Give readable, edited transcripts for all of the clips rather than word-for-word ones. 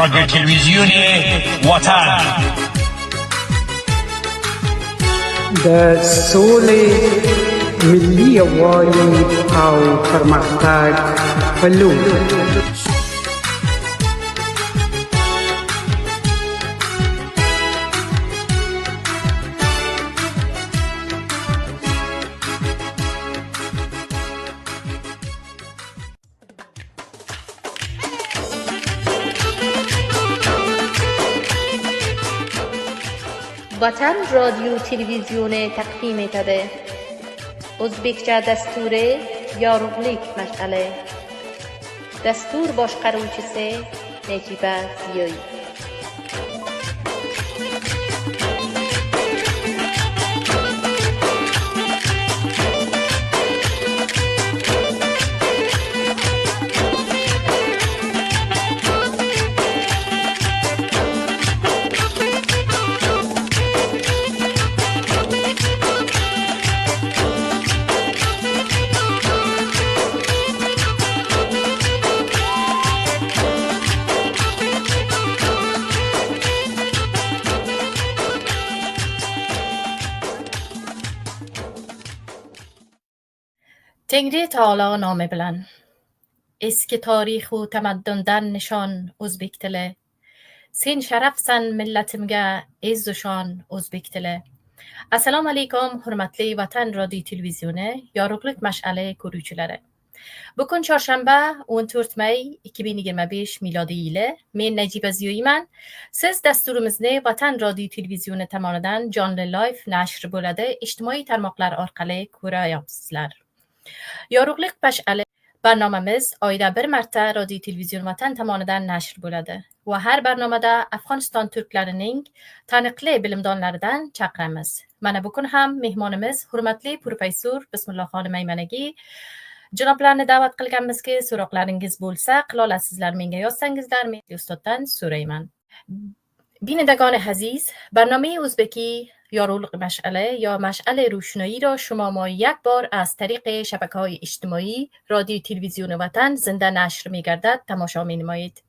رادیو تلویزیون وطن د سولې ملي یووالي او پرمختګ په لور. وطن رادیو تلویزیون تقدیم etadi. O'zbekcha dasturi yorug'lik mash'ali. Dastur boshqaruvchisi Najiba Ziyoyi. تنگری تالا نامه بلن اسک تاریخ و تمدندن نشان ازبک تله سین شرف سن ملتمگه عزشان ازبک تله. Assalomu alaykum hurmatli Vatan radio televizyoni yorug'lik mash'ali ko'ruvchilari. Bugun chorshanba 14 may 2025 milodiy yili. Men Najiba Ziyoyiman. Siz dasturimizni Vatan radio televizyoni tomonidan jonli live nashr bo'ladi. Ijtimoiy tarmoqlar orqali ko'rayapsizlar. Yorug'lik mash'ali barnomamiz oyda bir marta radio televizion Vatan tomonidan nashr bo'ladi va har barnomada Afg'oniston turklarining taniqli bilimdonlaridan chaqiramiz. Mana bugun ham mehmonimiz hurmatli professor Bismillohxonim Aymanagi janoblarni da'vat qilganmizki, so'roqlaringiz bo'lsa qila olasizlar, menga yozsangizlar, men ustoddan so'rayman. بینندگان عزیز، برنامه ازبکی یارولق مشعله یا مشعل روشنایی را شما ما یک بار از طریق شبکه‌های اجتماعی رادیو تلویزیون وطن زنده نشر می‌گردد تماشا می‌نمایید.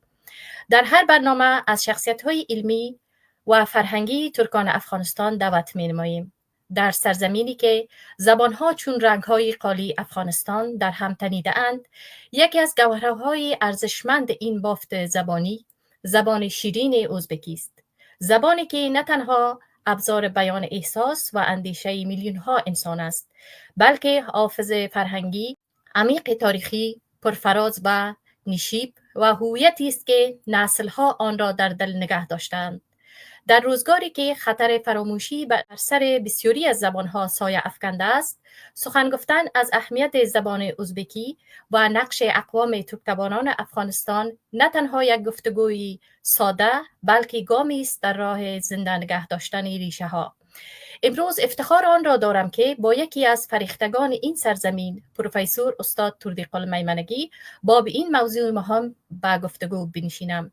در هر برنامه از شخصیت‌های علمی و فرهنگی ترکان افغانستان دعوت می‌نماییم. در سرزمینی که زبان‌ها چون رنگ‌های قالی افغانستان در هم تنیده‌اند، یکی از گوهرهای ارزشمند این بافت زبانی زبان شیرین ازبکی است. زبانی که نه تنها ابزار بیان احساس و اندیشه میلیون‌ها انسان است، بلکه حافظ فرهنگی، عمیق تاریخی، پرفراز و نشیب و هویتی است که نسل‌ها آن را در دل نگه داشتند. در روزگاری که خطر فراموشی بر سر بسیاری از زبان‌ها سایه افکنده است، سخن گفتن از اهمیت زبان ازبکی و نقش اقوام ترکتبانان افغانستان نه تنها یک گفتگوی ساده، بلکه گامی است در راه زنده نگه داشتن ریشه ها. امروز افتخار آن را دارم که با یکی از فرهیختگان این سرزمین، پروفسور استاد توردیقال میمنگی، با به این موضوع مهم به گفتگو بنشینم.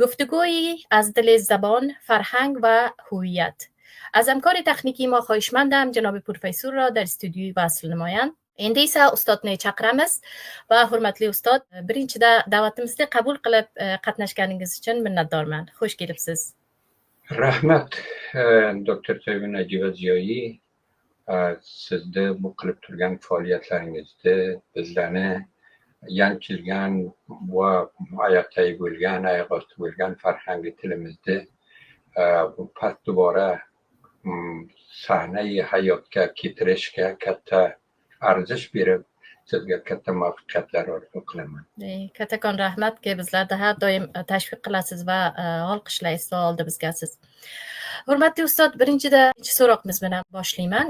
گفتگویی از دل زبان، فرهنگ و هویت. از همکار تکنیکی ما خواهشمندم جناب پروفسور را در استودیوی وصل نمایند. endi esa ustodni chaqiramiz va hurmatli ustod, birinchida da'vatimizni qabul qilib qatnashganingiz uchun minnatdorman. Xush kelibsiz. Rahmat, doktor Najiba Ziyoyi, sizda bu qilib turgan faoliyatlaringizda bizlarni yanchilgan va oyoqdagi bo'lgan, oyoq osti bo'lgan farhangi tilimizda past dubora sahnayi hayotga keltirishga katta arzish berib, sizga katta muvaffaqiyatlar orzu qilaman. Kattakon rahmat ki bizlarda har doim tashviq qilasiz va olqishlaysiz va oldimizgasiz. Hurmatli ustod, birinchida so'roqimiz bilan boshlayman.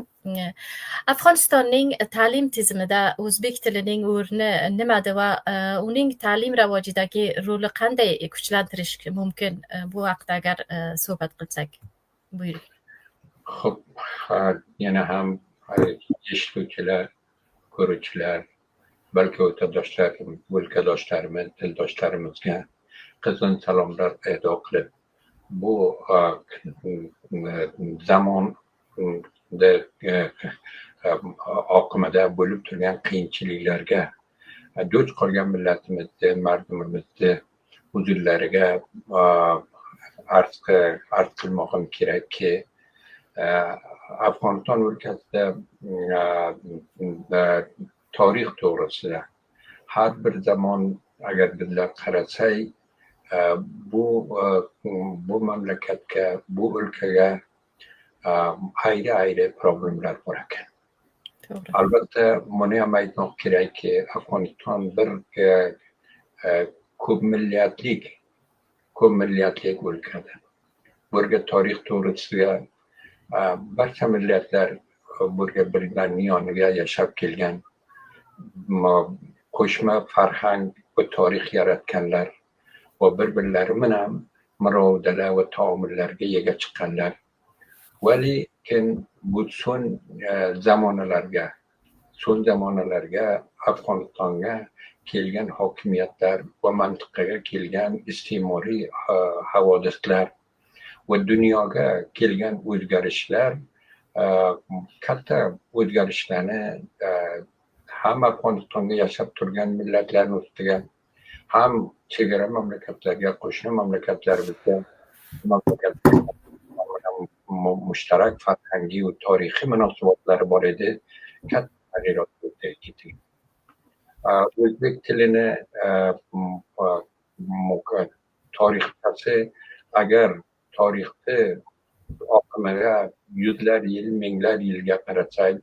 Afg'onistonning ta'lim tizimida o'zbek tilining o'rni nimada va uning ta'lim rivojidagi roli qanday kuchlantirish mumkin? Bu haqida agar suhbat qilsak. Buyuring. Xo'p, yana ham eshituvchilar, ko'ruvchilar, balki o'lkadoshlarimiz, dildoshlarimizga qizg'in salomlar ado qilib, bu zamonda oqimida bo'lib turgan qiyinchiliklarga duch qolgan millatimizni, mardumimizni huzurlariga arz qilmoqim kerakki, Afg'oniston o'lkasida tarix to'g'risida har bir zamon agar bizlar qarasak, bu mamlakatga, bu o'lkaga ayri problemlar bor ekan. Albatta buni ham aytmoq kerakki, Afg'oniston bir ko'p millatlik o'lkadir. Burga tarix to'g'risida barcha millatlar burga birbirlarining yoniga yashab kelgan, qo'shma farhang va tarix yaratganlar va bir-birlari bilan murovaala va taomillarga ega chiqqanlar. Lekin bu so'ng zamonalarga Afg'onistonga kelgan hokimiyatlar va mantiqaga kelgan iste'moriy havodislar va dunyoga kelgan o'zgarishlar katta o'zgarishlarni ham Afg'onistonga yashab turgan millatlarning ustiga, ham chegara mamlakatlarga, qo'shni mamlakatlarimizga mushtarak farhangiy va tarixiy munosabatlari bor edi. Katta tag'yirot ketdi. O'zbek tilini tarixchasi agar tarixni oqimiga yuzlar yil, minglar yilga qarasak,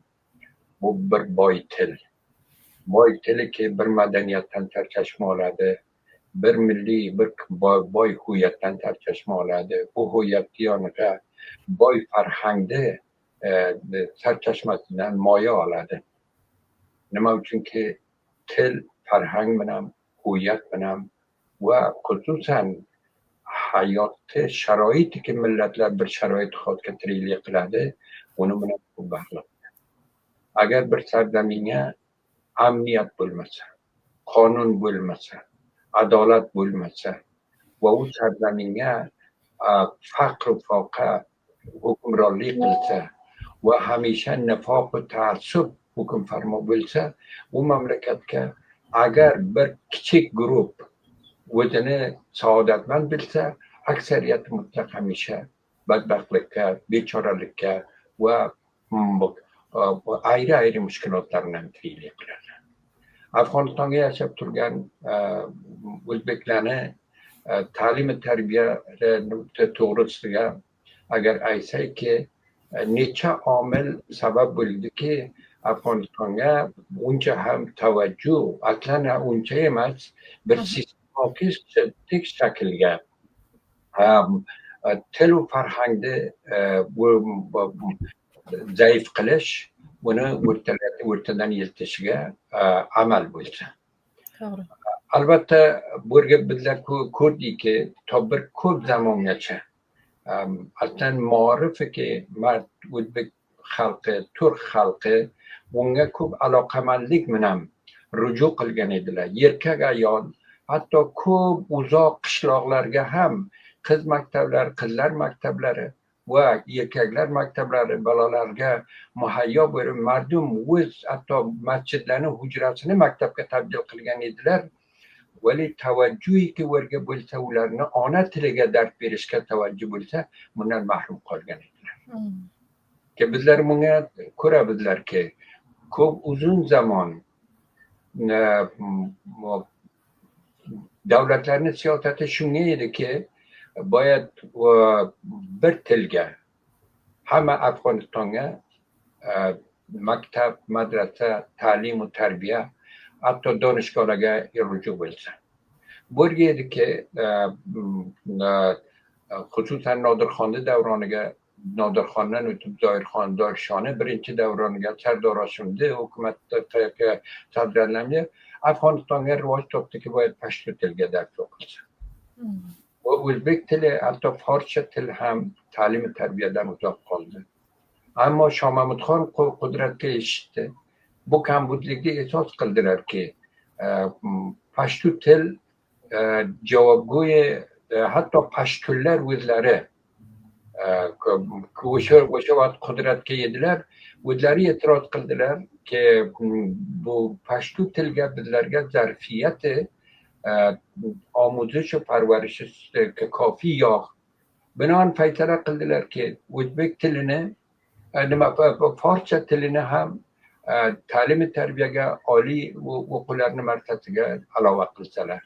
bu bir boy til. Boy tilki bir madaniyatdan tarkashma oladi, bir milliy, bir boy huviyatdan tarkashma oladi. Bu huviyatni yoniga boy farhangni sarchashmasidan moya oladi. Nima uchunki til farhang bilan, huviyat bilan va xususan hayotda sharoitiki millatlar bir sharoit xodga tiriklik qiladi, uni bilan bog'liq. Agar bir sarzaminga amniyat bo'lmasa, qonun bo'lmasa, adolat bo'lmasa va u sarzaminga faqr foqa hukmronlik qilsa va hamisha nifoq va taassub hukm farmo bo'lsa, u mamlakatga agar bir kichik guruh o'zini saodatmand bilsa, aksariyat mutlaq hamisha badbaxtlikka, bechoralikka va ayri mushkulotlardan tiriklik qiladi. Afg'onistonga yashab turgan o'zbeklarni ta'lim tarbiya to'g'risida agar aytsakki, necha omil sabab bo'ldiki, Afg'onistonga uncha ham tavajjuh, aslan uncha emas, bir sistematik shaklga til va farhangni zaif qilish, buni o'rtadan yiltishiga amal bo'lsa. Albatta burga bizlar ko'rdikki, bir ko'p zamongacha aslan ma'rifiki o'zbek xalqi, turk xalqi bunga ko'p aloqamandlik bilan ruju qilgan edilar. Erkak ayol, hatto ko'p uzoq qishloqlarga ham qizlar maktablari va erkaklar maktablari bolalarga muhayyo bo'lib, mardum o'z hatto masjidlarni hujrasini maktabga tabdil qilgan edilar. Vali tavajjuhiki o'rga bo'lsa, ularni ona tiliga dars berishga tavajjuh bo'lsa, bundan mahrum qolgan edilar. Bizlar bunga ko'ra bizlarki, ko'p uzun zamon davlatlarning siyosati shunga ediki, boyat bir tilga hamma Afg'onistonga maktab, madrasa, ta'lim va tarbiya, hatto donishgohlarga ruju bo'lsa. Burga ediki, xususan Nodirxonni davroniga, Nodirxondan o'tib Zoirxon Dorishoni birinchi davroniga, Sardor Hoshimni hukumatga sadrlandi, Afg'onistonga rivoj topdiki, boyat pashto tilga dars o'qilsa. O'zbek tili, hatto forscha til ham ta'lim tarbiyadan uzoq qoldi. Ammo Shoh Mahmudxon qudratga erishdi. Bu kambudlikni e'tiroz qildilarki, pashto til javobgo'yi, hatto pashtunlar o'zlari o'sha vaqt qudratga yedilar, o'zlari e'tiroz qildilarki, bu pashto tilga bizlarga zarfiyati آموزش و پرورش که کافی یا بنان فیصله قلدیler که O'zbek tilini farscha tilini ham ta'lim tarbiyaga oliy o'quvlarni markasiga ilova qilsalar.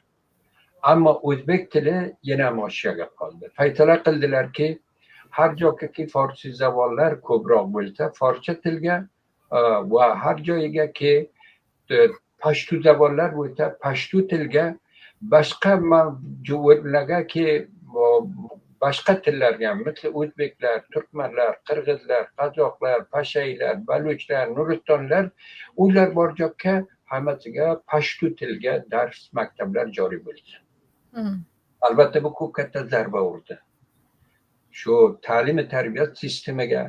Ammo o'zbek tili yana moshiyaga qoldi. Faytala qildilarki, har joyga farsi zavollar ko'proq bo'lsa, farscha tilga va har joyga pashtu zavollar bo'lsa, pashtu tilga boshqa mavjudlarga boshqa tillarga, misli o'zbeklar, turkmanlar, qirg'izlar, qozoqlar, pashaylar, baluchlar, nuristonlar, ular bor joyga hammasiga pashtu tilga dars maktablar joriy bo'ldi. Albatta bu ko'p katta zarba urdi. Shu ta'lim tarbiyat sistemiga,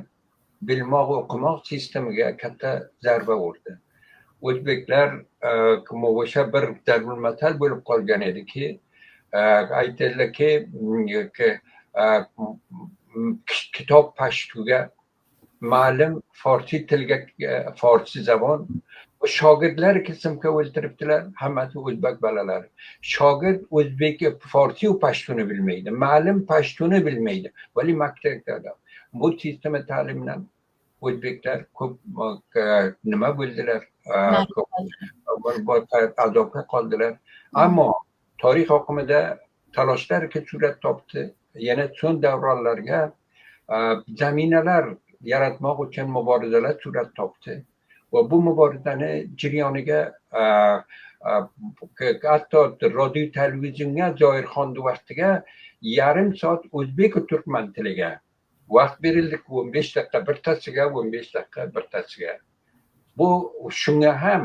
bilmoq o'qimoq sistemiga katta zarba urdi. O'zbeklar o'sha bir darbul matal bo'lib qolgan ediki, aytadilarki, kitob pashtuga, ma'lum farsi tilga, farsi zabon shogirdlar qismga o'ltiribdilar, hammasi o'zbek bolalari. Shogird o'zbek, farsi va pashtuni bilmaydi, ma'lum pashtuni bilmaydi. Vali maktabda bu sistem ta'limdan o'zbeklar ko'p nima bo'ldilar, azobga qoldilar. Ammo tarix oqimida talashlar ki surat topdi, yana so'ng davronlarga zaminalar yaratmoq uchun muborizalar surat topdi. Va bu muborizani jarayoniga hatto radio televizionga Zoirxon vaqtiga yarim soat o'zbek va turkman tiliga vaqt berildi. 15 daqiqa birtasiga, 15 daqiqa birtasiga. Bu shunga ham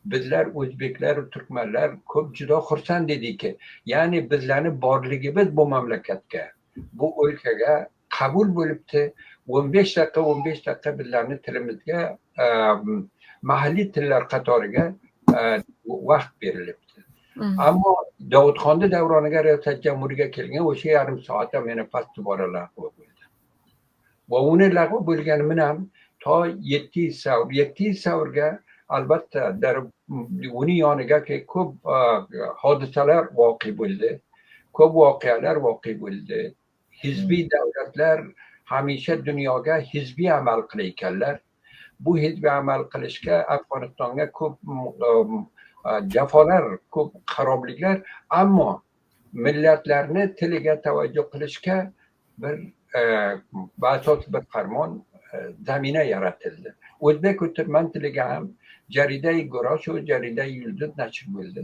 bizlar o'zbeklar va turkmanlar ko'p juda xursand edikki, ya'ni bizlarni borligimiz bu mamlakatga, bu o'lkaga qabul bo'libdi. 15 daqiqa bizlarni tilimizga mahalliy tillar qatoriga vaqt berilibdi. Ammo Davudxonning davroniga riyosat jamhuriyga kelgan o'sha yarim soatda meni pastda bora lag'v bo'ldi. Va uni lag'v bo'lgani bilan to 700 savrga albatta uning yoniga ko'p hodisalar voqea bo'ldi. Ko'p voqealar voqea bo'ldi. Hizbiy davlatlar hamisha dunyoga hizbiy amal qilayotganlar. Bu hizbiy amal qilishga Afg'onistonga ko'p jafolar, ko'p xarobliklar, ammo millatlarni tiliga tavajjuh qilishga bir asosiy bir farmon zamina yaratildi. O'zbek va turkman tiliga ham Jaridai Gurosh va Jaridai Yulduz nashr bo'ldi.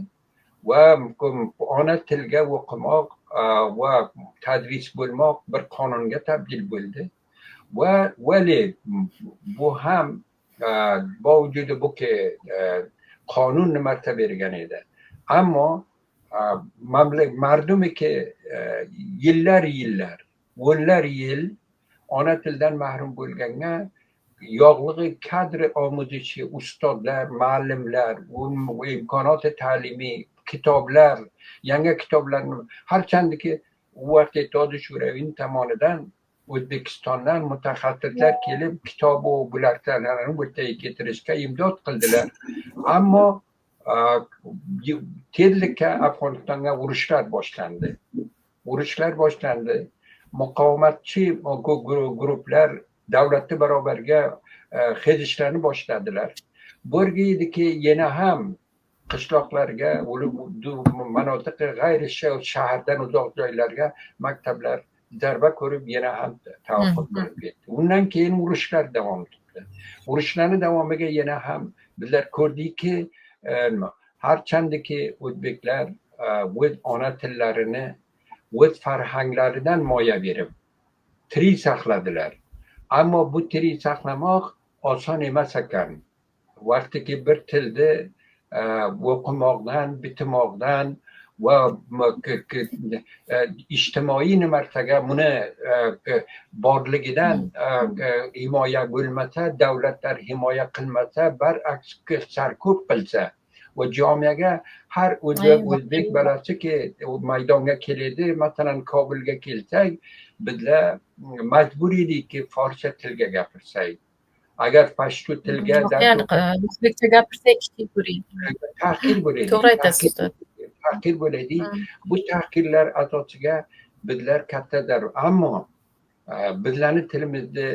Va ona tilga o'qimoq va tadris bo'lmoq bir qonunga tabdil bo'ldi. Vali bu ham bavujudi bu ki qonun martaba bergan edi. Ammo mardumi ki yillar, o'nlar yil ona tildan mahrum bo'lganga yo'qligi kadri omuzishi, ustodlar, ma'llimlar, imkoniyat ta'limiy, kitoblar, yangi kitoblarni harchandiki u vaqt Ittihodiy Sho'roviy tomonidan O'zbekistondan mutaxassislar kelib kitob va bularni o'rtaga keltirishga imdod qildilar. Ammo tezlikka Afg'onistonga urushlar boshlandi. Muqovamatchi guruhlar davlatni barobarga xezishlarni boshladilar. Bo'rgiydi yana ham qishloqlarga, manotiq g'ayri shahardan uzoq joylarga maktablar zarba ko'rib yana ham tavaffut bo'lib ketdi. Undan keyin urushlar davom etdi. Urushlarning davomiga yana ham bizlar ko'rdikki, harchandiki o'zbeklar o'z ona tillarini, o'z farhanglaridan moya berib tirik saqladilar. Ammo bu tirik saqlamoq oson emas ekan. Vaqtiki bir tilni o'qimoqdan, bitmoqdan va ijtimoiy nimartaga buni borligidan himoya bo'lmasa, davlatlar himoya qilmasa, baraks sarko'p qilsa va jamiyaga har o'zbek bolasi ki maydonga keladi, masalan Kobulga kelsak, bizlar majbur edikki farscha tilga gapirsak. Agar pashtu tilga o'zbekcha gapirsak tahqir bo'ladi. To'g'ri aytasiz. tahqir bo'ladi. Bu tahqirlar asosiga bizlar kattadir, ammo bizlarni tilimizni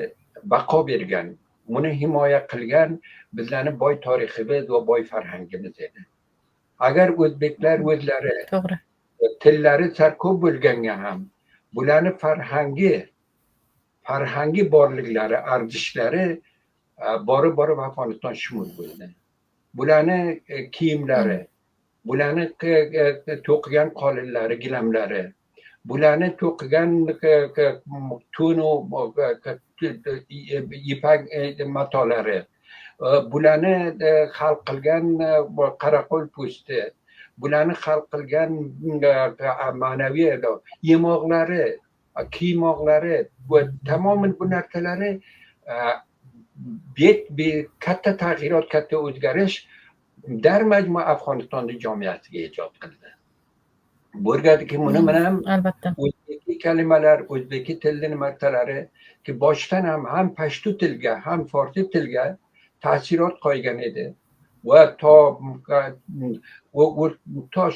baqo bergan, uni himoya qilgan bizlarni boy tariximiz va boy farhangimiz edi. Agar o'zbeklar o'zlari to'g'ri, tillari sarko'p bo'lganga ham bularni farhangi borliklari, arzishlari borib Afg'oniston shumul bo'ldi. Bularni kiyimlari, bularni to'qigan qolinlari, gilamlari, bularni to'qigan to'nu ipak matolari, bularni xalq qilgan qaraqo'l po'sti, bularni xalq qilgan ma'naviy yemoqlari, kiymoqlari va tamoman bu narsalari katta tag'yirot, katta o'zgarish dar majmua Afg'onistonning jamiyatiga ijod qildi. Bo'lgadiki, buni bilan albatta o'zbek kalimalar, o'zbek tilining martalari ki boshdan ham pashtu tilga, ham forsi tilga ta'sirot qo'ygan edi va to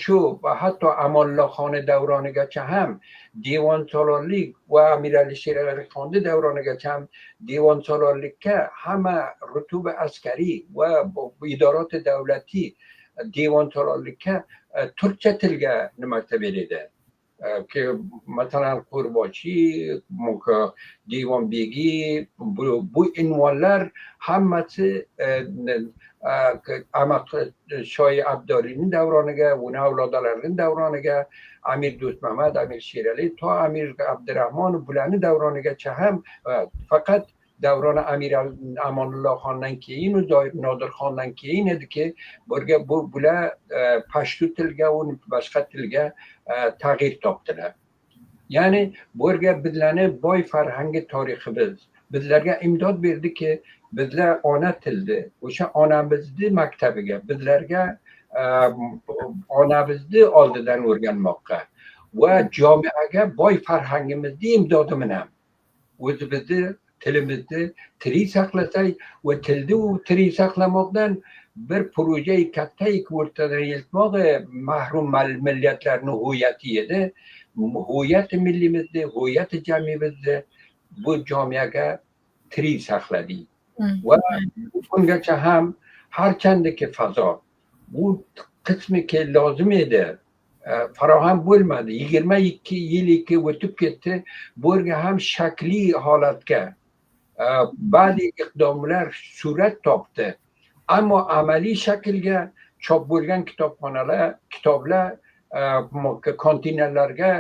shu hatto Amollaxon davronigacha ham devon solorlik va Amir Ali Sher Alixon davronigacha ham devon solorlikka hamma rutubi askariy va idorot davlatiy devon solorlikka turkcha tilga nima beradi. Ki masalan Qo'rbochi, Devon Begi, bu unvonlar hammasi Amaq Shoyi Abdolining davroniga, uni avlodlarining davroniga, Amir Do'stmamad, Amir Sherali, to Amir Abdurahmon bularning davronigacha ham faqat davroni Amir Amonulloh xondan keyin, Zoir Nodir xondan keyin ediki, bular pashtu tilga va boshqa tilga tag'yir topdilar. Ya'ni bu yerga bizlarni boy farhangi tariximiz bizlarga imdod berdiki, bizlar ona tildi, o'sha onamizni maktabiga, bizlarga onamizni oldidan o'rganmoqqa va jamiaga boy farhangimizni imdodi bilan o'zimizni tilimizni tirik saqlasak va tilni tirik saqlamoqdan bir proje kattayik o'rtadan yiltmoq mahrum millatlarning huviyati edi. Huviyati millimizni, huviyati jamiyimizni bu jamiaga tirik saqladik. Va bungacha ham harchandaki fazo bu qismi ki lozim edi faroham bo'lmadi. 22 yil o'tib ketdi. Bu yerga ham shakliy holatga ba'zi iqdomlar surat topdi. Ammo amaliy shaklga chop bo'lgan kitoblar konteynerlarga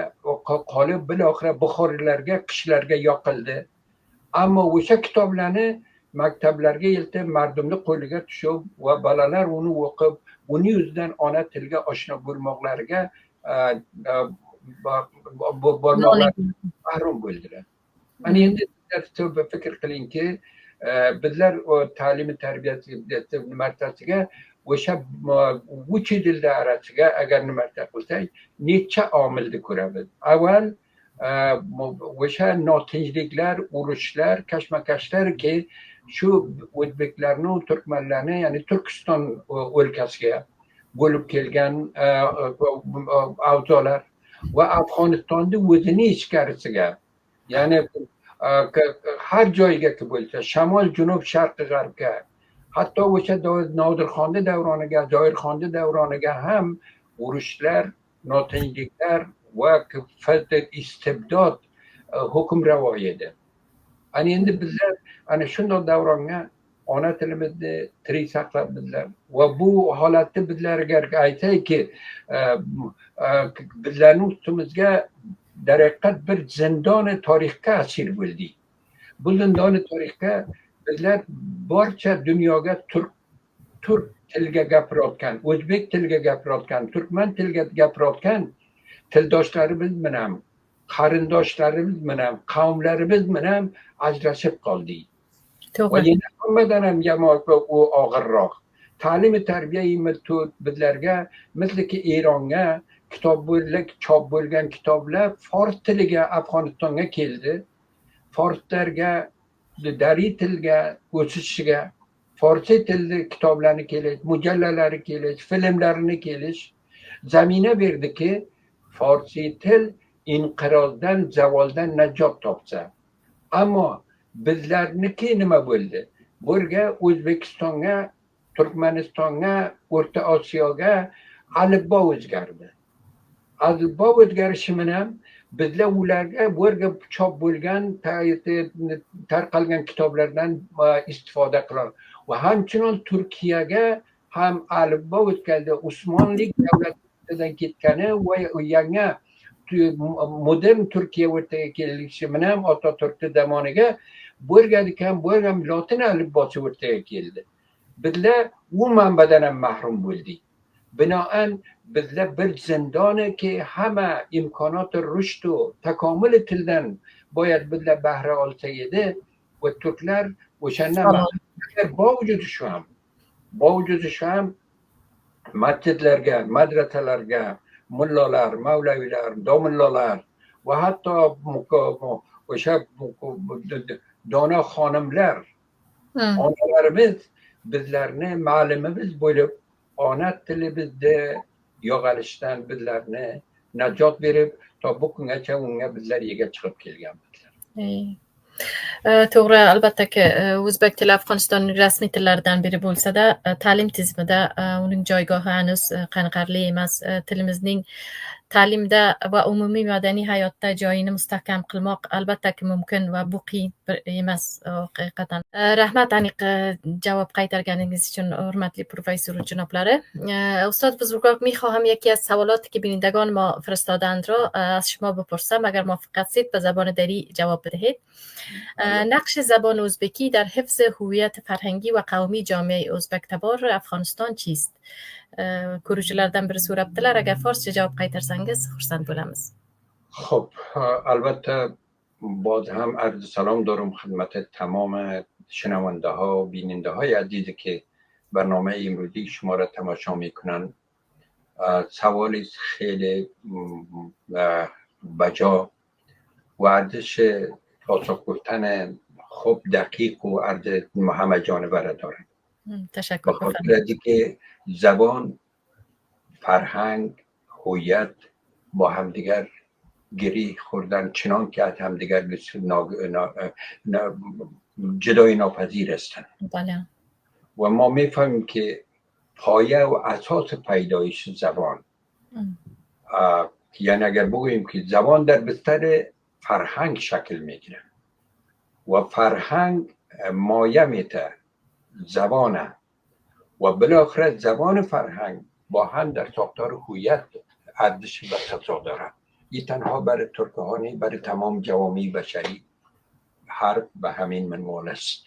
qolib biloxira Buxoriylarga, qishlarga yoqildi. Ammo o'sha kitoblarni maktablarga yiltib, mardumni qo'liga tushib va bolalar uni o'qib, uni yuzidan ona tilga oshno bo'lmoqlariga mahrum bo'ldilar. Mana endi fikr qilingki, bizlar ta'limi tarbiyasi martasiga o'sha uch yilda arasiga agar nima qilsak, necha omilni ko'ramiz. Avval o'sha notinchliklar, urushlar, kashmakashlarki shu o'zbeklarni, turkmanlarni, ya'ni Turkiston o'lkasiga bo'lib kelgan avzolar va Afg'onistonni o'zini ichkarisiga, ya'ni har joyga bo'lsa, shamol, junub, sharqi, g'arbga, hatto o'sha Nodirxon davroniga, Zoirxon davroniga ham urushlar, notinchliklar va istibdod hukmravo edi. Ana endi bizlar ana shunday davronga ona tilimizni tirik saqlabmizlar va bu holatni bizlarga aytayki, bizlarning ustimizga daraqqat bir zindoni tarixga asir bo'ldik. Bu zindoni tarixga bizlar barcha dunyoga turk tilga gapirayotgan, o'zbek tilga gapirayotgan, turkman tilga gapirayotgan tildoshlarimiz bilan, qarindoshlarimiz bilan, qavmlarimiz bilan ajrashib qoldik. Va yana hammadan ham u og'irroq. Ta'lim tarbiya bizlarga misliki Eronga chop bo'lgan kitoblar fors tiliga Afg'onistonga keldi. Forslarga, dari tilga o'sishiga, forsi tilli kitoblarni kelish, mujallalari kelish, filmlarini kelish زمینه verdi ki فارسی تل inqirozdan zavoldan najot topsa. Ammo bizlarniki nima bo'ldi? Burga O'zbekistonga, Turkmanistonga, O'rta Osiyoga alifbo o'zgardi. Alifbo o'zgarishi bilan bizlar ularga burga chop bo'lgan tarqalgan kitoblardan istifoda qilamiz. Va hamchinon Turkiyaga ham alifbo o'tkazdi. Usmonlik davlatidan ketgani va yangi modern Turkiya o'rtaga kelishi bilan Otaturk zamoniga bo'lgan lotin alifbosi o'rtaga keldi. Bizlar u manbadan ham mahrum bo'ldik. Binoan bizlar bir zindoni ki hamma imkonot rushd و takomul tildan boyad bizlar bahra olsa edi va turklar o'shandan با وجود shu ham masjidlarga, madrasalarga mullalar, mavlavilar, domullolar va hatto o'sha dono xonimlar onalarimiz bizlarni ma'limimiz bo'lib ona tilimizni yo'qolishdan bizlarni najot berib to bu kungacha unga bizlar ega chiqib kelganmiz. To'g'ri, albattaki o'zbek tili Afg'onistonning rasmiy tillaridan biri bo'lsa-da, ta'lim tizimida uning joygohi hanuz qoniqarli emas. Tilimizning ta'limda va umumiy madaniy hayotda joyini mustahkam qilmoq albattaki mumkin va bu qiyin emas haqiqatan. Rahmat aniq javob qaytarganingiz uchun hurmatli professor janoblari. استاد بزرگوار میخواهم یکی از سوالاتی که بینندگان ما فرستادند را از شما بپرسم اگر موافق هستید به زبان دری جواب بدهید. نقش زبان ازبکی در حفظ هویت فرهنگی و قومی جامعه ازبک تبار افغانستان چیست؟ ko'ruvchilardan biri so'rabdilar. Agar forscha javob qaytarsangiz xursand bo'lamiz. خب البته باز هم عرض سلام دارم خدمت تمام شنونده ها و بیننده های عزیزی که برنامه امروزی شما را تماشا میکنن. سوالی خیلی بجا و ارزش پاسخ گفتن خوب دقیق و عرض همه جانبه داره. تشکر. بخاطر اینکه زبان، فرهنگ، هویت با همدیگر گری خوردن چنان که از همدیگر جدای ناپذیر هستند. بله. و ما میفهمیم که پایه و اساس پیدایش زبان یعنی اگر بگوییم که زبان در بستر فرهنگ شکل میگیره و فرهنگ مایه میته زبانه و بالاخره زبان فرهنگ با هم در ساختار هویت ارزش و تضاد دارد. این تنها برای ترکهانی، برای تمام جوامع بشری حرف به همین منوال است.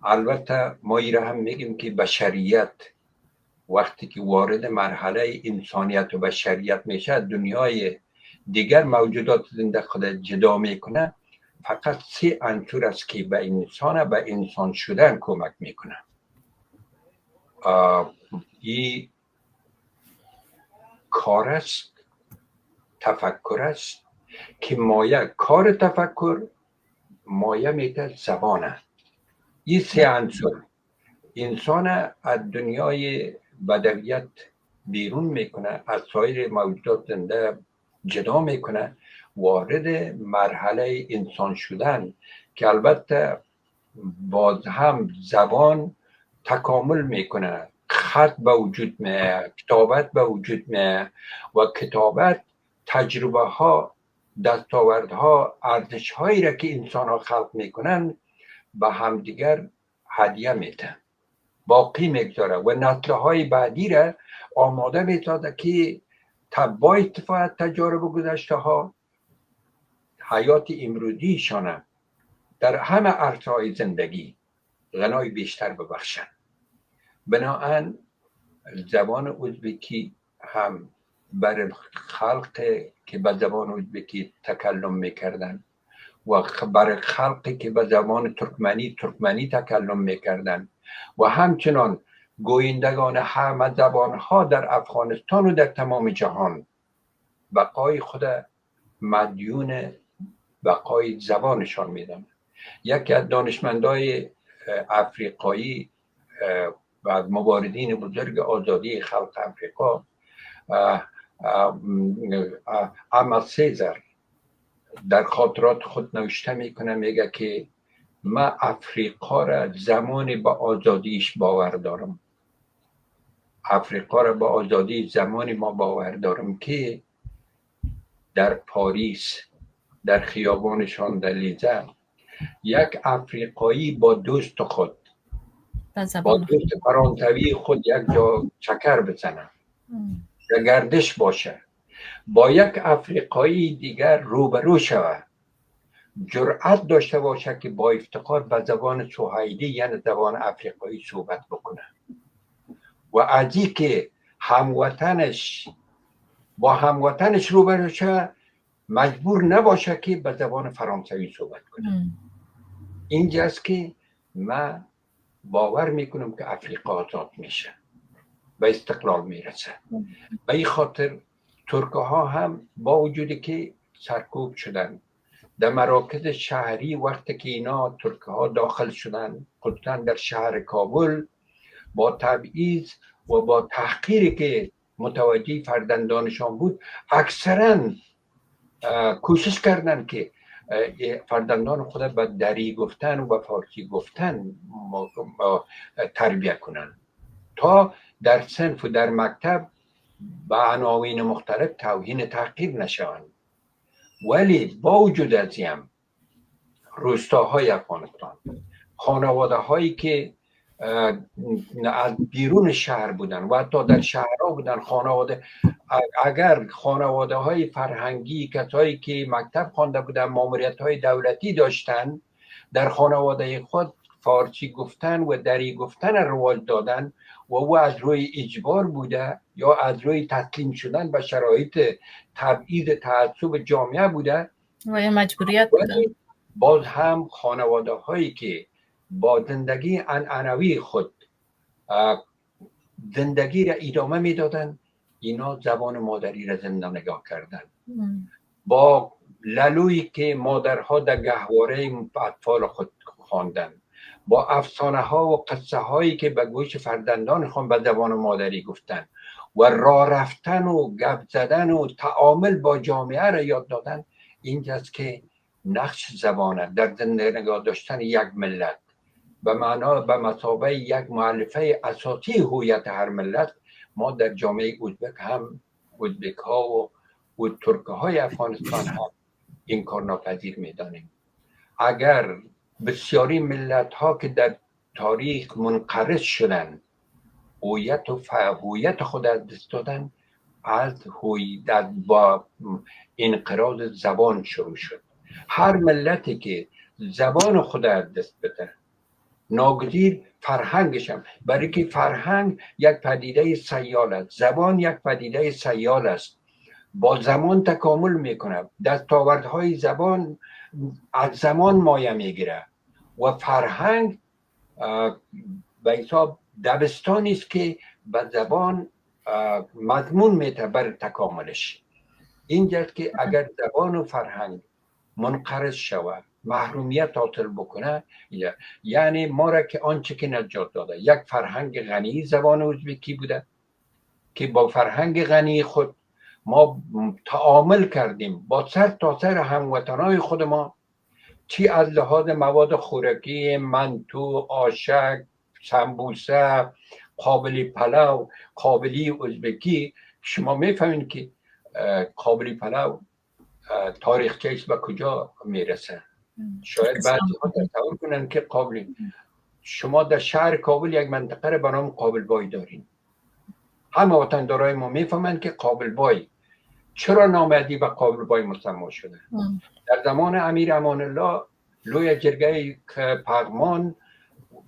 البته ما این را هم میگیم که بشریت وقتی که وارد مرحله انسانیت و بشریت میشه دنیای دیگر موجودات زنده خود جدا میکنه. فقط 3 عنصر است که به انسان به انسان شدن کمک میکنه. این کار است، تفکر است که مایه کار تفکر مایه میته زبانه. این 3 عنصر انسان از دنیای بدویت بیرون میکنه، از سایر موجودات زنده جدا میکنه، وارد مرحله انسان شدن که البته باز هم زبان تکامل میکنه، خط به وجود میاد، کتابت به وجود میاد و کتابت تجربه ها، دستاوردها، ارزش هایی را که انسان ها خلق میکنن به همدیگر هدیه میده، باقی میگذاره و نسل های بعدی را آماده میسازه که با استفاده تجارب گذشته ها حیات امروزی شانه در همه عرصه های زندگی غنای بیشتر ببخشن. بنابراین زبان ازبکی هم برای خلق که به زبان ازبکی تکلم میکردن و برای خلقی که به زبان ترکمنی تکلم میکردن و همچنان گویندگان همه زبان ها در افغانستان و در تمام جهان بقای خود مدیون بقای زبانشان میدن. یکی از دانشمندای افریقایی و مبارزین بزرگ آزادی خلق افریقا اما سیزر در خاطرات خود نوشته میکنه، میگه که من افریقا را زمانی به آزادیش باور دارم. افریقا را به آزادی زمانی ما باور دارم که در پاریس در خیابان شانزلیزه یک افریقایی با دوست خود با دوست فرانسوی خود یک جا چکر بزنه یا گردش باشه، با یک افریقایی دیگر روبرو شود، جرأت داشته باشه که با افتخار به زبان سوهیلی یعنی زبان افریقایی صحبت بکنه و از این که هموطنش با هموطنش روبرو شود مجبور نباشه که به زبان فرانسوی صحبت کنه. اینجاست که من باور میکنم که افریقا آزاد میشه و استقلال میرسه. به این خاطر ترک ها هم با وجودی که سرکوب شدن در مراکز شهری، وقتی که اینا ترک ها داخل شدن خصوصا در شهر کابل، با تبعیض و با تحقیری که متوجه فرزندانشان بود، اکثرا کوشش کردن که فرزندان خود به دری گفتن و فارسی گفتن تربیت کنن تا در صنف و در مکتب به عناوین مختلف توهین تحقیر نشوند. ولی با وجود از این روستاهای افغانستان، خانواده هایی که از بیرون شهر بودن و حتی در شهرها بودن، خانواده اگر خانواده های فرهنگی، کسایی که مکتب خوانده بودن، ماموریت های دولتی داشتن، در خانواده خود فارسی گفتن و دری گفتن رواج دادن و او از روی اجبار بوده یا از روی تسلیم شدن به شرایط تبعیض تعصب جامعه بوده و مجبوریت بوده. باز هم خانواده هایی که با زندگی عنعنوی خود زندگی را ادامه میدادن، اینا زبان مادری را زنده نگاه کردن. با لالویی که مادرها در گهواره اطفال خود خواندن، با افسانه ها و قصه هایی که به گوش فرزندان خود به زبان مادری گفتن و راه رفتن و گپ زدن و تعامل با جامعه را یاد دادن، اینجاست که نقش زبان در زنده نگاه داشتن یک ملت به معنا به مثابه یک مؤلفه اساسی هویت هر ملت ما در جامعه ازبک هم ازبک ها و ترک های افغانستان هم این کار ناپذیر میدانیم. اگر بسیاری ملت ها که در تاریخ منقرض شدن هویت خود از دست دادن، از هویت با انقراض زبان شروع شد. هر ملتی که زبان خود از دست بده ناگزیر فرهنگش هم، برای که فرهنگ یک پدیده سیال است، زبان یک پدیده سیال است، با زمان تکامل میکنه، دستاوردهای زبان از زمان مایه میگیره و فرهنگ به حساب دبستانی است که به زبان مضمون میده بر تکاملش. اینجاست که اگر زبان و فرهنگ منقرض شود، محرومیت حاصل بکنه، یعنی ما را که آنچه که نجات داده یک فرهنگ غنی زبان ازبکی بوده که با فرهنگ غنی خود ما تعامل کردیم با سر تا سر هموطنای خود ما، چی از لحاظ مواد خوراکی، منتو، آشک، سمبوسه، قابلی پلو، قابلی ازبکی. شما میفهمین که قابلی پلو تاریخچه‌اش به کجا میرسه؟ شاید بعضی ها تصور کنن که قابلی، شما در شهر کابل یک منطقه را به نام قابل بای دارین. همه وطندارای ما میفهمند که قابل بای چرا نامردی به قابل بای مسما شده. در زمان امیر امان الله لوی جرگه پغمان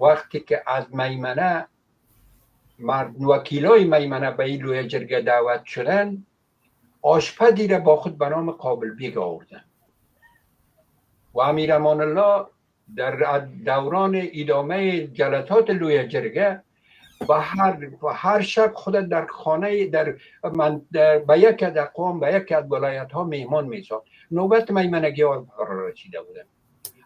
وقتی که از میمنه وکیلای میمنه به این لوی جرگه دعوت شدن، آشپزی را با خود به نام قابل بیگ آوردن و امیر امان الله در دوران ادامه جلسات لوی جرگه و هر شب خود در خانه به یک از اقوام به یک از ولایت ها مهمان میساخت. نوبت میمنگی ها رسیده بودن.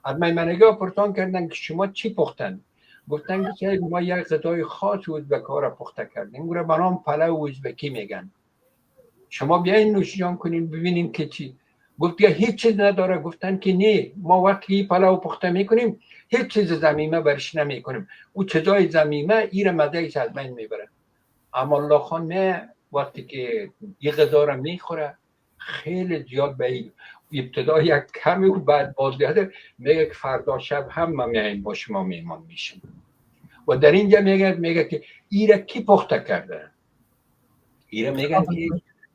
از میمنگی ها پرسان کردن که شما چی پختن؟ گفتن که ما یک غذای خاص ازبک ها را پخته کردیم، او را به نام پلو ازبکی میگن. شما بیاین نوشیجان کنین ببینین که چی. گفت یا هیچ چیز نداره. گفتن که نه، ما وقتی پلاو پخته میکنیم هیچ چیز ضمیمه برش نمیکنیم، او چیزای ضمیمه ایره مدهش از بین میبره. اما الله خان نه، وقتی که یه غذا رو میخوره خیلی زیاد به ابتدا یک کمی و بعد بازگرده میگه که فردا شب هم ما میاییم با شما میمان میشیم. و در اینجا میگه که ایره کی پخته کرده؟ ایره میگن که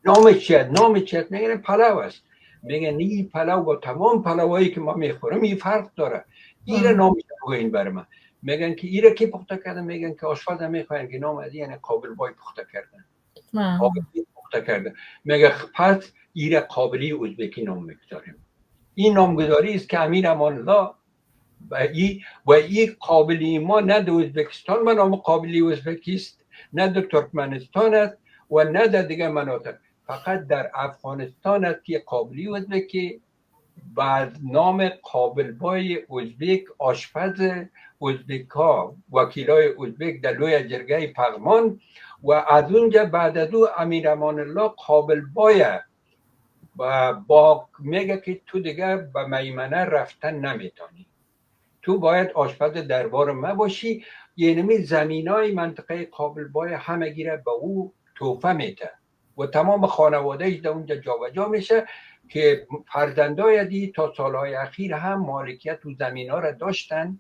نامش چیه؟ میگن پلاو است. میگن این پلاو با تمام پلاوایی که ما میخوریم این فرق داره. ایره نامش بگوین بر من. میگن که ایره کی پخته کرده؟ میگن که آشپز میخواین که نام از یعنی قابل بای پخته کردن. قابلی پخته کرده. میگه پس ایره قابلی ازبکی نام میگذاریم. این نامگذاری است که امیر امان الله و این قابلی ما نه در ازبکستان به نام قابلی ازبکی است، نه در ترکمنستان است و نه در دیگه مناطق. فقط در افغانستان است که قابلی ازبکی با نام قابل بای ازبک، آشپز ازبک ها، وکیلای ازبک در لوی جرگه پغمان و از اونجا بعد از او امیر امان الله قابل بای و با میگه که تو دیگه به میمنه رفتن نمیتونی، تو باید آشپز دربار ما باشی. یعنی زمینای منطقه قابل بای همه گیره به او توفه میده و تمام خانوادهش در اونجا جابجا میشه که فرزندای دی تا سالهای اخیر هم مالکیت و زمینا را داشتن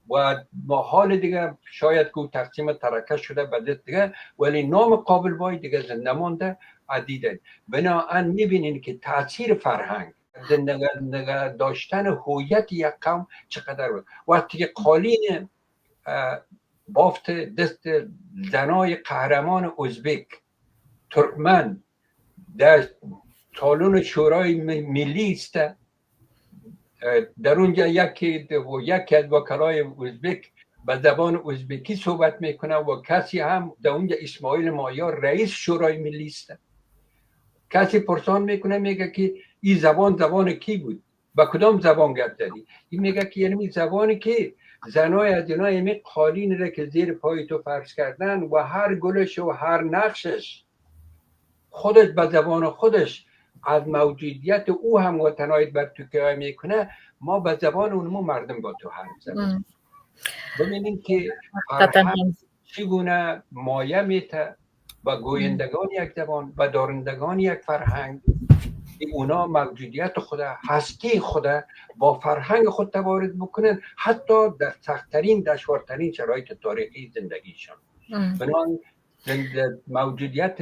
و با حال دیگه شاید که تقسیم ترکه شده به دست دیگه، ولی نام قابل بای دیگه زنده مانده عدیده. بنابراین میبینین که تاثیر فرهنگ زنده داشتن هویت یک قوم چقدر بود. وقتی که قالین بافت دست زنای قهرمان ازبک ترکمن در سالن شورای ملی است، در اونجا یکی از وکلای ازبک به زبان ازبکی صحبت میکنه و کسی هم در اونجا اسماعیل مایار رئیس شورای ملی است. کسی پرسان میکنه میگه که این زبان کی بود؟ با کدام زبان گپ زدی؟ این میگه که یعنی زبانی که زنای از اینای می قالین را که زیر پای تو فرض کردن و هر گلش و هر نقشش خودش به زبان خودش از موجودیت او هم متناید بر تو که میکنه، ما به زبان اونمو مردم با تو حرف زدن. ببینیم که فرهنگ چگونه مایه میته و گویندگان یک زبان و دارندگان یک فرهنگ، اونا موجودیت خود، هستی خود با فرهنگ خود تبارز بکنن حتی در سخت‌ترین دشوارترین شرایط تاریخی زندگیشان. بنابراین موجودیت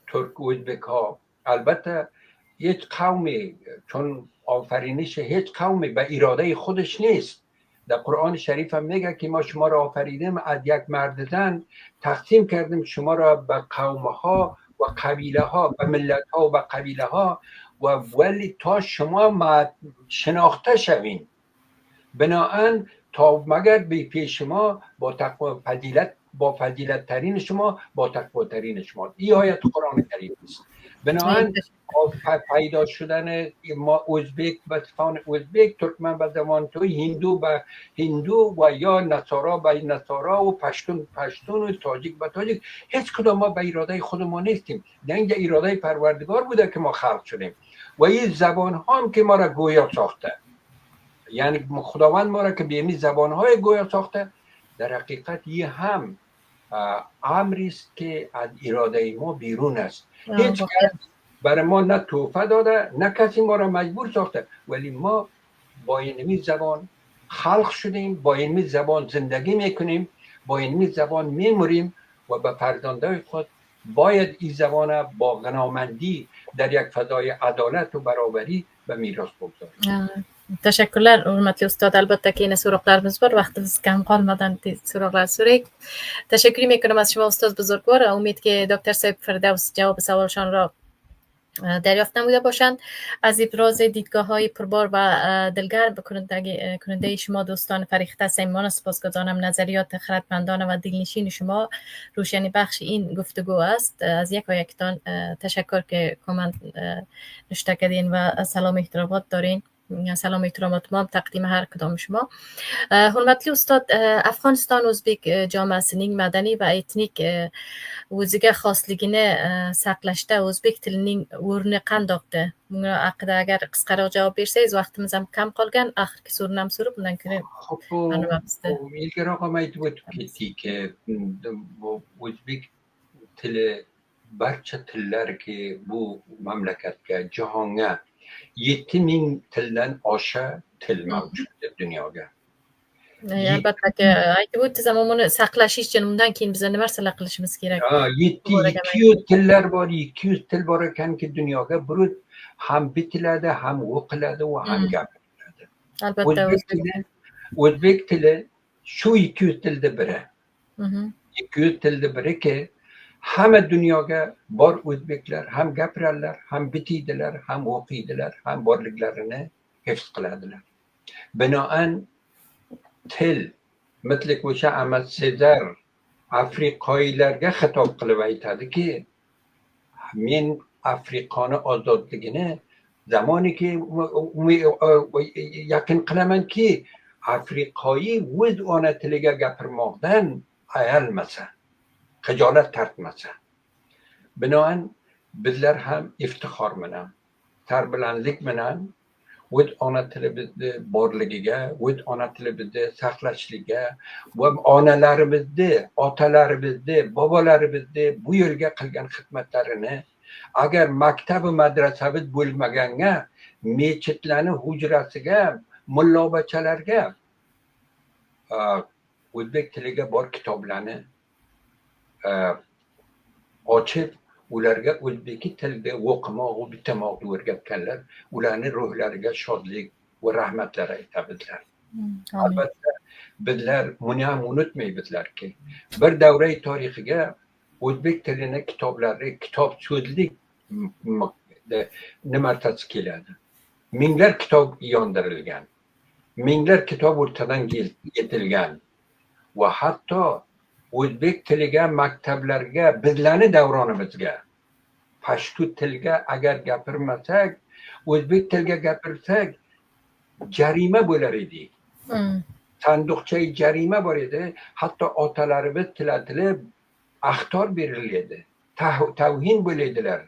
ترک و ازبک ها البته هیچ قومی، چون آفرینش هیچ قومی به اراده خودش نیست. در قرآن شریف هم میگه که ما شما را آفریدیم از یک مرد زن، تقسیم کردیم شما را به قوم ها و قبیله ها و ملت ها و قبیله ها و ولی تا شما شناخته شوین. بناهن تا مگر به پیش ما با تقوی با فضیلت ترین شما با تقوی ترین شما. این آیت قرآن کریم است. بناهن پیدا شدن ما ازبک به زبان ازبک، ترکمن به زبان تو، هندو به هندو و یا نصارا به نصارا و پشتون و تاجیک به تاجیک، هیچ کدام ما به اراده خودمون نیستیم. در اینجا اراده پروردگار بوده که ما خلق شدیم و این زبان ها هم که ما را گویا ساخته، یعنی خداوند ما را که به این زبان های گویا ساخته، در حقیقت این هم امری است که از اراده ما بیرون است. هیچ کس برای ما نه تحفه داده نه کسی ما را مجبور ساخته، ولی ما با این زبان خلق شدیم، با این زبان زندگی میکنیم، با این زبان میموریم و به فرزندان خود باید این زبان با غنامندی در یک فضای عدالت و برابری به میراث بگذاریم. Teşekkürler hürmetli Ustad. Elbette ki yine sorularımız var. Vaktimiz kem kalmadan sorular sorayım. Teşekkür میکنم از شما استاد بزرگوار. امید که دکتر صاحب فردوس جواب سوالشان را دریافت نموده باشند. از ابراز دیدگاه‌های پربار و دلگرم کننده شما دوستان فریخته سیمان سپاسگزارم. نظریات خردمندانه و دلنشین شما روشنی بخش این گفتگو است. از یکتان تشکر که کامنت نوشته کردین و سلام احترامات دارین. salom ehtiromat mam taqdimi har kudom shuma. Hurmatli ustod, Afg'oniston o'zbek jamoasining madaniy va etnik o'ziga xosligini saqlashda o'zbek tilining o'rni qandoqdir? Bunga haqida agar qisqaroq javob bersangiz, vaqtimiz ham kam qolgan. Oxirgi so'rini ham so'rib, undan keyin anavamizda. ilgaroq ham aytib o'tib ketdik, bu o'zbek tili barcha tillarki bu mamlakatga, jahonga 7000 tildan osha til mavjud dunyoga. Albatta aytib o'tdingiz, ammo buni saqlash uchun undan keyin biz nima narsalar qilishimiz kerak? 200 tillar bor, 200 til bor ekanki dunyoga, burut ham bitiladi, ham o'qiladi va ham gapiriladi. Albatta o'zbek tili shu 200 tilda biri. 200 tilda biriki hamma dunyoga bor o'zbeklar ham gapiradilar, ham bitiydilar, ham o'qiydilar, ham borliklarini hifz qiladilar. Binoan til mitlik o'sha Ahmad Sezar afriqoylarga xitob qilib aytadiki, men Afriqani ozodligini zamoniki yaqin qilamanki, Afriqoyi o'z ona tiliga gapirmoqdan ayalmasa, xijolat tortmasa. Binoan bizlar ham iftixor bilan, tarbiyalanlik bilan o'z ona tilimizni borligiga, o'z ona tilimizni saqlashligiga va onalarimizni, otalarimizni, bobolarimizni bu yo'lga qilgan xizmatlarini agar maktabi madrasamiz bo'lmaganga, mechitlarni hujrasiga, mullobachalarga o'zbek tiliga bor kitoblarni ochib, ularga o'zbek tilida o'qimoq va bitamoqni o'rgatganlar, ularni ruhlariga shodlik va rahmatlar aytamiz. Albatta bizlar buni ham unutmaymizlarki, bir davray tarixiga o'zbek tilini kitoblari, kitob so'zlik nimartasi keladi. Minglar kitob yondirilgan, minglar kitob o'rtadan yetilgan va hatto o'zbek tiliga, maktablarga, bizlarni davronimizga, pashtu tilga agar gapirmasak, o'zbek tilga gapirsak, jarima bo'lar edi. Sanduqcha jarima bor edi. Hatto otalarimiz tilatilib, axtor beriladi. Tavhin bo'ladilar.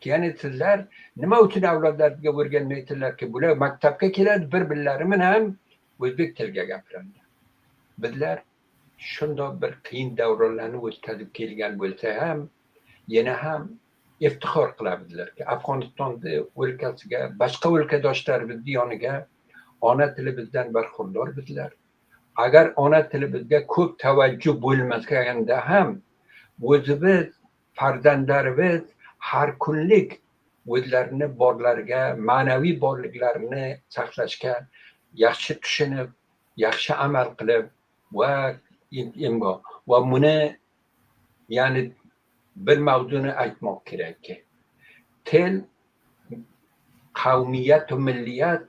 Ya'ni sizlar nima uchun avlodlarga o'rganmaydilarki, bular maktabga keladi, bir-birlari bilan o'zbek tilga gapiradi. Bizlar shundoq bir qiyin davronlarni o'tkazib kelgan bo'lsa ham, yana ham iftixor qilamizlarki, Afg'onistonni o'lkasiga, boshqa o'lkadoshlarimizni yoniga ona tilimizdan barxurdor bizlar. Agar ona tilimizga ko'p tavajjuh bo'lmasaganda ham, o'zimiz, farzandlarimiz har kunlik o'zlarini borlariga, ma'naviy borliklarini saqlashga yaxshi tushunib, yaxshi amal qilib va buni ya'ni bir mavzuni aytmoq kerakki, til qavmiyat va milliyat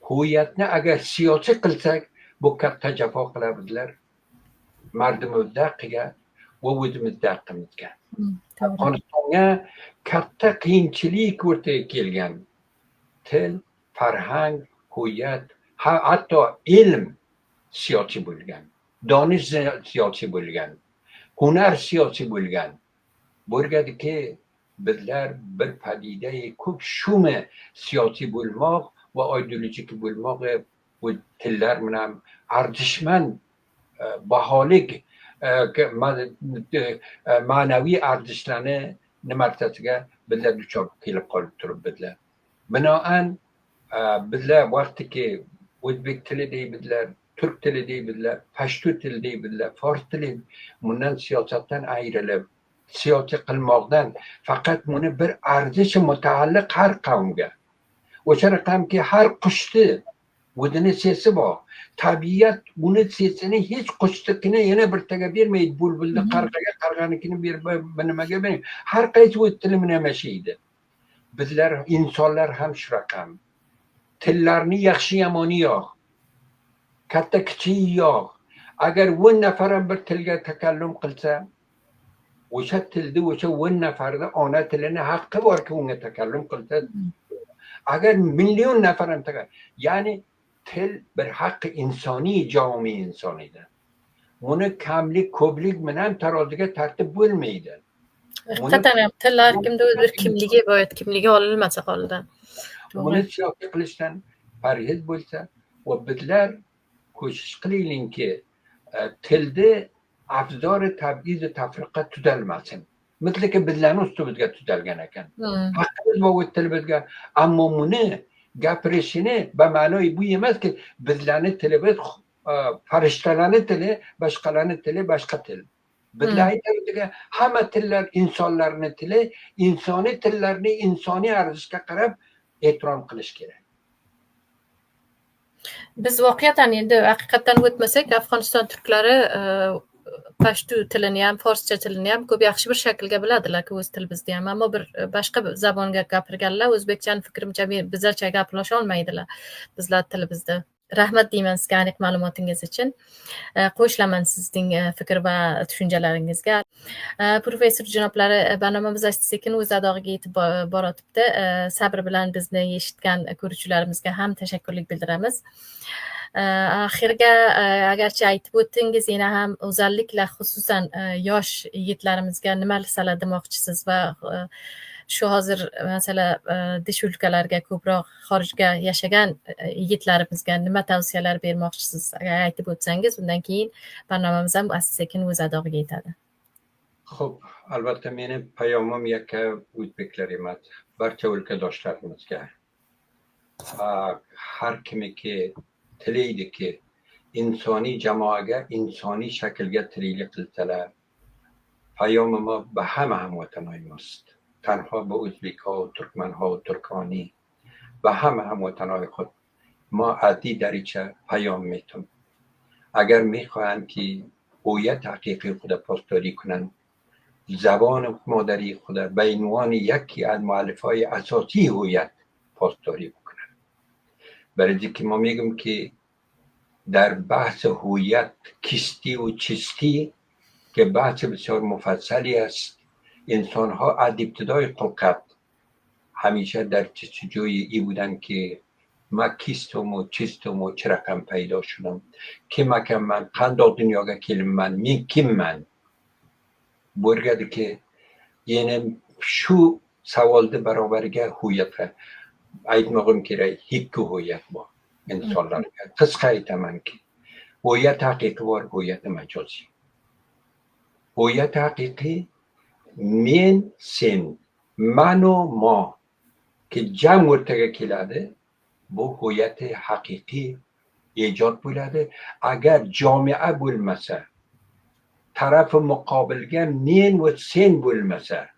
huviyatni agar siyosiy qilsak, bu katta jafo qilamizlar mardimizning haqqiga va o'zimizning haqqimizga. Afg'onistonga katta qiyinchilik o'rtaga kelgan. Til, farhang, huviyat, hatto ilm siyosiy bo'lgan, donish siyosiy bo'lgan, hunar siyosiy bo'lgan. Bo'lgadiki, bizlar bir padidai ko'p shumi siyosiy bo'lmoq va ideologik bo'lmoq bu tillar bilan ardishmand baholik ma'naviy ardishlarni nimartasiga bizlar duchor kelib qolib turibdilar. Binoan bizlar vaqtiki o'zbek tili deymizlar, turk tili deymizlar, pashtu tili deymizlar, fors tili bundan siyosatdan ayrilib, siyosiy qilmoqdan faqat buni bir arzishi mutaalliq har qavmga. O'sha raqamki har qushni o'zini sesi bor. Tabiat buni sesini hech qushnikini yana bir taga bermaydi. Bulbulni qarg'aga, qarg'anikini nimaga bermaydi. Har qaysi o'z tili bilan yashaydi. Bizlar insonlar ham shu raqam. Tillarni yaxshi yomoni yo'q. Katta kichigi yo'q. Agar 10 nafar ham bir tilga takallum qilsa, o'sha tilda o'sha 10 nafarda ona tilini haqqi borki unga takallum qilsa, اگر میلیون نفرم تگه یعنی تل بر حق انسانی جامعه انسانی ده اونه کملی کبلیک منم taroziga tartib bo'lmaydi. Haqiqatan ham tillar kimda o'z bir kimligi bor, kimligi olinmasa qoldi. Buni siyosiy qilishdan parhez bo'lsa va bizlar ko'shish qilaylikki tilni afzori tab'iz tafriqa tuzalmasin. Misliki bizlarni ustimizga tuzalgan ekan. Haqqimiz bor tilibizga, ammo buni gapirishini ba ma'noyi bu emaski bizlarni tilimiz farishtalarni tili, boshqalarni tili boshqa til. Bizlar aytadigan hamma tillar insonlarni tili, insoniy tillarni insoniy arzishga qarab ehtirom qilish kerak. Biz voqeatan endi haqiqatdan o'tmasak, Afg'oniston turklari pashtu tilini ham, forscha tilini ham ko'p yaxshi bir shaklga biladilar, o'z tilimizni ham, ammo bir boshqa zabonga gapirganlar o'zbekchani fikrimcha bizlarcha gaplasha olmaydilar bizlar tilimizda. Rahmat deyman sizga aniq ma'lumotingiz uchun. Qo'shilaman sizning fikr va tushunchalaringizga. Professor janoblari, barnomamiz sekin o'z adog'iga yetib borayotibdi. Sabr bilan bizni eshitgan ko'ruvchilarimizga ham tashakkurlik bildiramiz. Oxirga agarchi aytib o'tdingiz, yana ham o'zallikla xususan yosh yigitlarimizga nimalar demoqchisiz va shu hozir masalan dish o'lkalarga ko'proq xorijga yashagan yigitlarimizga nima tavsiyalar bermoqchisiz? Agar aytib o'tsangiz, undan keyin barnomamiz ham asta-sekin o'z adog'iga yetadi. Xo'p, albatta meni payomim yakka o'zbeklar emas, barcha o'lkadoshlarimizga. Har kimiki tilaydiki insoniy jamoaga, insoniy shaklga tiriklik qilsalar, payomim ba hamma hamvatonoyimiz. تنها به ازبک ها و ترکمن ها و ترکانی و همه هموطنهای خود ما عادی دریچه پیام میتون. اگر میخواهند که هویت حقیقی خود پاسداری کنند، زبان مادری خود به عنوان یکی از مؤلفه‌های اساسی هویت پاسداری بکنند. برای اینکه ما میگم که در بحث هویت کیستی و چیستی که بحث بسیار مفصلی است، انسان ها از ابتدای خلقت همیشه در جستجوی ای بودن که ما کیستم و چیستم و چه رقم پیدا شدم، که من قنداق دنیاga kelibman, men kimman bo'lgadi ki yana shu savolni barobariga huviyatga aytmog'im kerak. Ikki huviyat bor insonlarga. Qisqa aytamanki huviyat haqiqiy bor, huviyat majoziy. Huviyat haqiqiy men, sen, man و ما که جمع o'rtaga keladi, bu huviyat haqiqiy ایجاد bo'ladi. Agar jami'a bo'lmasa, taraf muqobilga men va sen bo'lmasa,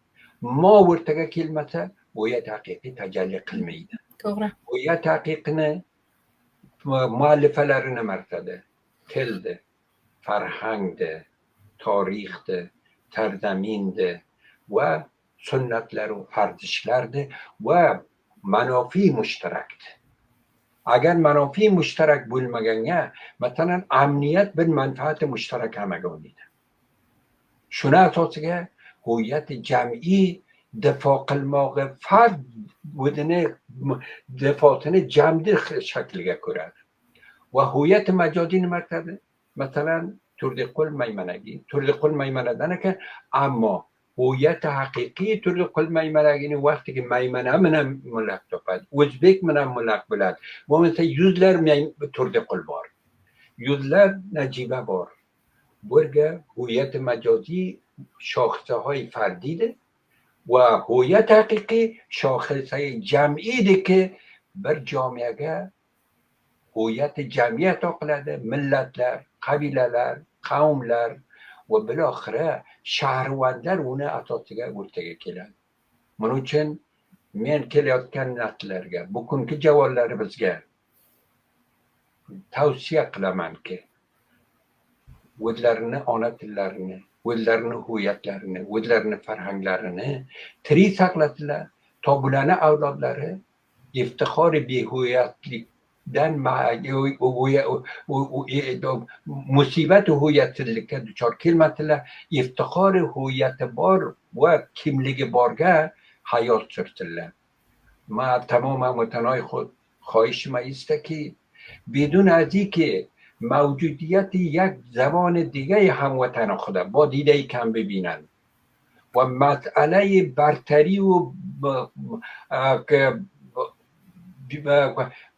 mo o'rtaga kelmasa, huviyat haqiqiy tajalli qilmaydi. To'g'ri. Huviyat haqiqini muallifalari nimalardir? Tildir, farhangdir, tarixdir, سرزمینده و سنتler و ارزشlardir و منافع مشترکdir. اگر منافع مشترک bo'lmaganga, مثلا امنیت bir manfaat mushtarak hammaga bo'ladi. Shuna asosiga huviyat jam'iy difo qilmoqi fard o'zini difosini jamdir shakliga ko'radi. Va huviyat majoziy nimadir? Masalan turli qo'l maymanagi, turli qo'l maymanadan ekan, ammo huviyat haqiqiy turli qo'l maymanagini vaqtiga maymana bilan muloq topadi, o'zbek bilan muloq bo'ladi. Bo'lmasa yuzlar turli qo'l bor, yuzlar najiba bor. Bo'lga huviyat majoziy shoxsahoy fardidir va huviyat haqiqiy shoxsahoy jam'iydir ki bir jamiyaga huviyat jamiyat qiladi. Millatlar, qabilalar, qavmlar va biloxira shahrvandlar uni asosiga o'rtaga keladi. Buning uchun men kelayotgan nasllarga, bugungi javollarimizga tavsiya qilamanki, o'zlarini ona tillarini, o'zlarini huviyatlarini, o'zlarini farhanglarini tirik saqlasinlar. To bularni avlodlari iftixori behuviyatlik musibat huviyatsizlikka duchor kelmadilar. Iftixori huviyati bor va kimligi borga hayot surdilar. ما تمام هموطنهای خود خواهش ما است که بدون از که موجودیت یک زبان دیگه هموطن خود با دیده کم ببینند و مسئله برتری و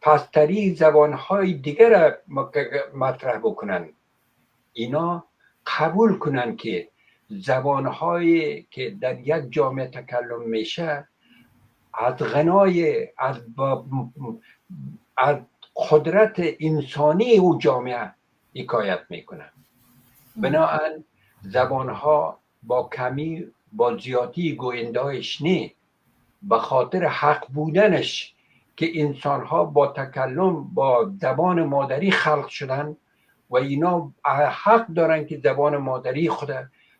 پستری زبانهای دیگر را مطرح بکنند، اینا قبول کنند که زبانهایی که در یک جامعه تکلم میشه از غنای از قدرت انسانی او جامعه حکایت میکنند. بنابراین زبانها با کمی با زیادی گویندهش نه، به خاطر حق بودنش که انسانها با تکلم با زبان مادری خلق شدن و اینا حق دارن که زبان مادری خود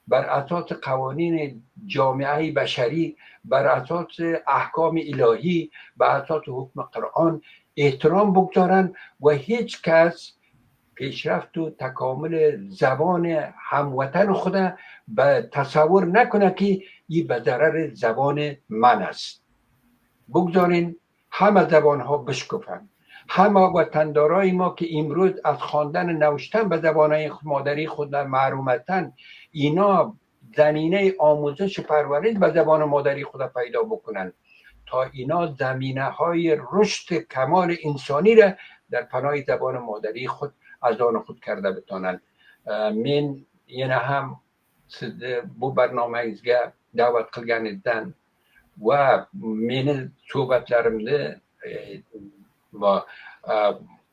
بر اساس قوانین جامعه بشری، بر اساس احکام الهی، بر اساس حکم قرآن احترام بگذارن و هیچ کس پیشرفت و تکامل زبان هموطن خود به تصور نکنه که این به ضرر زبان من است. بگذارین همه زبان ها بشکفن. همه وطندارای ما که امروز از خواندن نوشتن به زبانهای مادری خود محروم هستند، اینا زمینه آموزش و پرورش به زبان مادری خود پیدا بکنن تا اینا زمینه های رشد کمال انسانی را در پناه زبان مادری خود از آن خود کرده بتانند. من یعنی هم بو برنامه ازگه دعوت قلگانیدن و من صحبتlerimde با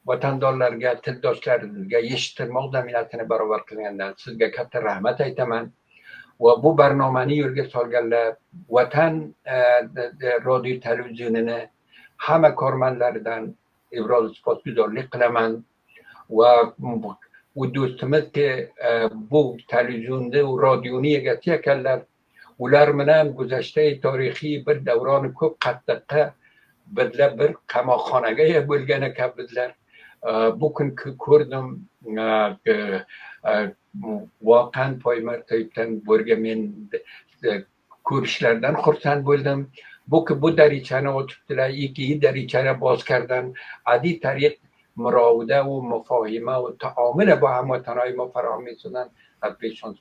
vatandaşlarga, tildoshlarimizga eshittirmoq zaminatini barobar qilgandan sizga katta rahmat aytaman va bu barnomani yo'lga solganlar Vatan radio televizyonini hamma kormanlaridan ibroz sipotguzorlik qilaman va do'stimiz ki bu televizyonda u radioni egasi ekanlar, ular bilan guzashta tarixiy bir davroni ko'p qattiqqa bizlar bir qamoqxonaga bo'lgan ekan. Bizlar bu kun ko'rdim voqean poymartoyibdan bo'lgan men ko'rishlardan xursand bo'ldim. Bu darichani ochibdilar, ikki darichani boz kardan. Adi tariq مراوده و مفاهمه و تعامل با هموطنهای ما فراهم می‌سازند. از پیشان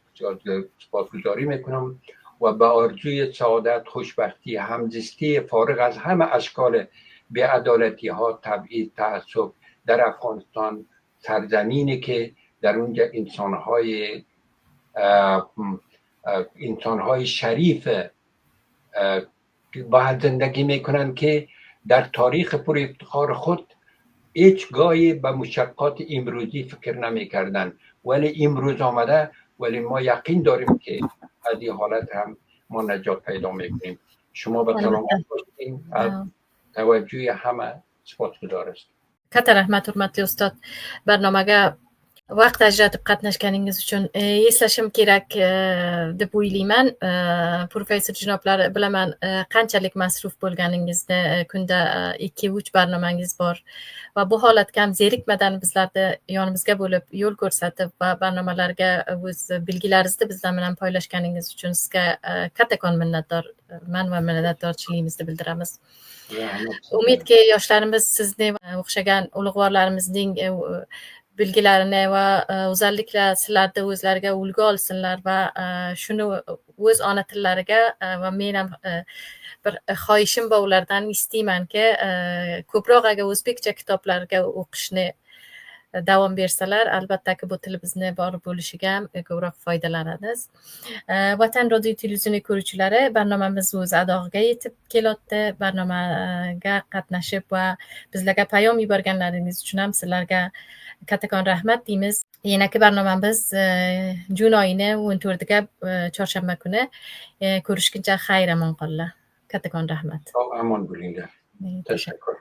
سپاسگزاری میکنم و به آرزوی سعادت، خوشبختی، همزیستی فارغ از همه اشکال بی‌عدالتی ها، تبعیض، تعصب در افغانستان، سرزمینی که در اونجا انسانهای شریف باید زندگی میکنن که در تاریخ پر افتخار خود هیچ گاهی به مشقات امروزی فکر نمی کردن، ولی امروز آمده. ولی ما یقین داریم که از این حالت هم ما نجات پیدا میکنیم. شما به سلامت باشین. از توجه همه سپاسگزار است. Katta rahmat hurmatli ustod. Barnomaga vaqt ajratib qatnashganingiz uchun eslashim kerak deb o'ylayman. Professor janoblari, bilaman qanchalik masruf bo'lganingizni, kunda 2-3 barnomangiz bor va bu holatga ham zerikmadan bizlarni yonimizga bo'lib yo'l ko'rsatib va barnomalarga o'z bilgilaringizni bizlar bilan poylashganingiz uchun sizga kattakon minnatdorman va minnatdorchiligimizni bildiramiz. Umidki yoshlarimiz sizni o'xshagan ulug'vorlarimizning bilgilarini va o'zallikla sizlarda o'zlariga ulgu olsinlar va shuni o'z ona tillariga va men ham bir xohishim bor ulardan istaymanki ko'proq agar o'zbekcha kitoblarga o'qishni davom bersalar, albatta bu tilimizni bor bo'lishiga ham ko'proq foydalanamiz. Vatan radio televizioni ko'ruvchilari, barnomamiz o'z adog'iga yetib kelyapti. Barnomaga qatnashib va bizlarga payom yuborganlaringiz uchun ham sizlarga kattakon rahmat deymiz. Yanagi barnomamiz jun oyini 14-ga chorshanba kuni ko'rishguncha xayr amon qolinglar. Kattakon rahmat. Amon bo'linglar. Tashakkur.